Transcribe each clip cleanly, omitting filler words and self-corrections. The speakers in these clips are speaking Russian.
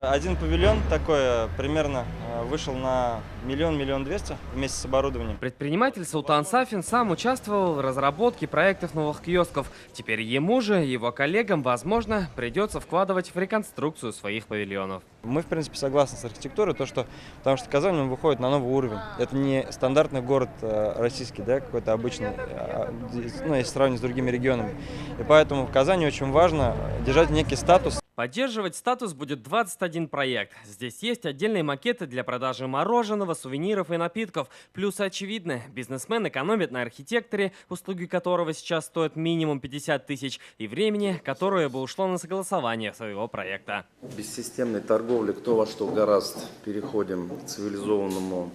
Один павильон такой примерно вышел на 1 200 000 вместе с оборудованием. Предприниматель Султан Сафин сам участвовал в разработке проектов новых киосков. Теперь ему же и его коллегам, возможно, придется вкладывать в реконструкцию своих павильонов. Мы, в принципе, согласны с архитектурой, потому что Казань он выходит на новый уровень. Это не стандартный город российский, да, какой-то обычный, ну, если сравнивать с другими регионами. И поэтому в Казани очень важно держать некий статус. Поддерживать статус будет 21 проект. Здесь есть отдельные макеты для продажи мороженого, сувениров и напитков. Плюсы очевидны. Бизнесмен экономит на архитекторе, услуги которого сейчас стоят минимум 50 тысяч, и времени, которое бы ушло на согласование своего проекта. Без системной торговли кто во что гораздо. Переходим к цивилизованному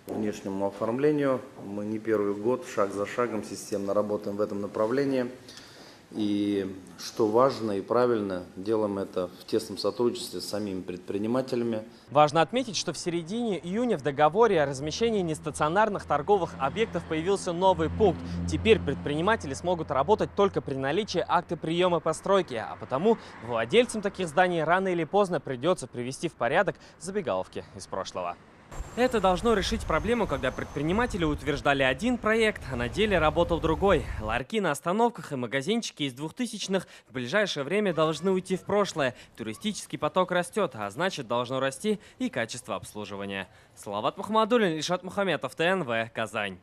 внешнему оформлению. Мы не первый год, шаг за шагом, системно работаем в этом направлении. И что важно и правильно, делаем это в тесном сотрудничестве с самими предпринимателями. Важно отметить, что в середине июня в договоре о размещении нестационарных торговых объектов появился новый пункт. Теперь предприниматели смогут работать только при наличии акта приема постройки, а потому владельцам таких зданий рано или поздно придется привести в порядок забегаловки из прошлого. Это должно решить проблему, когда предприниматели утверждали один проект, а на деле работал другой. Ларьки на остановках и магазинчики из 2000-х в ближайшее время должны уйти в прошлое. Туристический поток растет, а значит должно расти и качество обслуживания. Салават Мухаммадуллин, Ильшат Мухаметов, ТНВ, Казань.